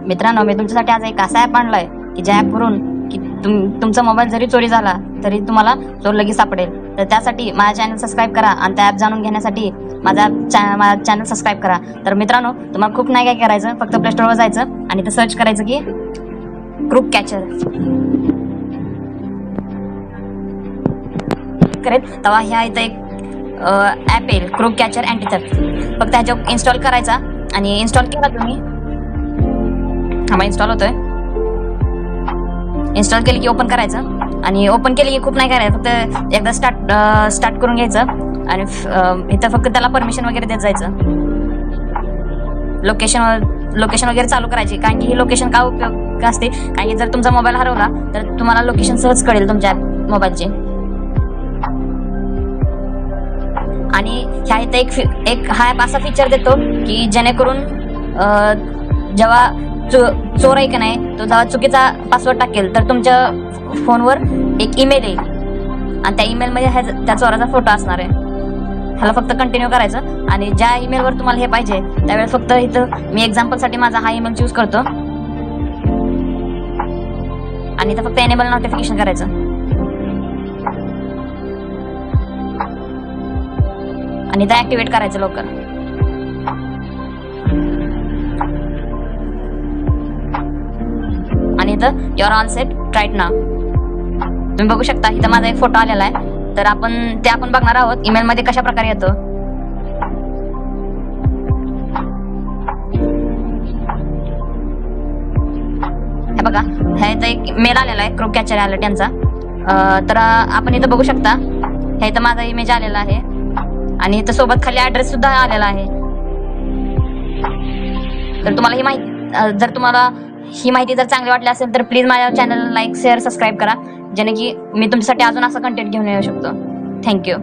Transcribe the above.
मित्रांनो, मी तुमच्यासाठी आज एक असा ॲप आणलाय की ज्या ॲपवरून की तुमचा मोबाईल जरी चोरी झाला तरी तुम्हाला चोर लगेच सापडेल. तर त्यासाठी माझा चॅनल सबस्क्राईब करा आणि त्या ॲप जाणून घेण्यासाठी माझा चॅनल सबस्क्राईब करा. तर मित्रांनो, तुम्हाला खूप नाही काय करायचं, फक्त प्ले स्टोअरवर जायचं आणि इथं सर्च करायचं की क्रूक कॅचर करेल. तेव्हा ह्या इथं एक ॲप येईल क्रूक कॅचर अँटी थेफ्ट. फक्त ह्याच्यावर इन्स्टॉल करायचा आणि इन्स्टॉल केला तुम्ही, हा इन्स्टॉल होतोय. इन्स्टॉल केली की ओपन करायचं आणि ओपन केली की खूप नाही करायचं, फक्त एकदा स्टार्ट करून घ्यायचं आणि इथं फक्त त्याला परमिशन वगैरे देत जायचं. लोकेशन वगैरे चालू करायची, कारण की ही लोकेशन का उपयोग असते, कारण की जर तुमचा मोबाईल हरवला तर तुम्हाला लोकेशन सहज कळेल तुमच्या मोबाईलचे. आणि ह्या इथं एक हा ॲप असा फीचर देतो की जेणेकरून जेव्हा चोर आहे का नाही, तो जेव्हा चुकीचा पासवर्ड टाकेल तर तुमच्या फोनवर एक ईमेल येईल आणि त्या ईमेलमध्ये त्या चोराचा फोटो असणार आहे. ह्याला फक्त कंटिन्यू करायचं आणि ज्या ईमेलवर तुम्हाला हे पाहिजे त्यावेळेस फक्त इथं मी एक्झाम्पलसाठी माझा हा ईमेल चूज करतो आणि इथं फक्त एनेबल नोटिफिकेशन करायचं आणि इथं ऍक्टिव्हेट करायचं लवकर. आणि इथं युअर ऑल सेट राईट नाव. तुम्ही बघू शकता इथं माझा एक फोटो आलेला आहे, तर आपण बघणार आहोत ईमेल मध्ये कशा प्रकारे येतो. हे बघा, ह्या इथं एक मेल आलेला आहे क्रूक कॅचर आला त्यांचा. तर आपण इथं बघू शकता ह्या इथं माझा इमेज आलेला आहे आणि इथं सोबत खाली ऍड्रेस सुद्धा आलेला आहे. तर तुम्हाला ही माहिती जर चांगली वाटली असेल तर प्लीज माझ्या चॅनल लाईक शेअर सबस्क्राईब करा, जेणे की मी तुमच्यासाठी अजून असं कंटेंट घेऊन येऊ शकतो. थँक्यू.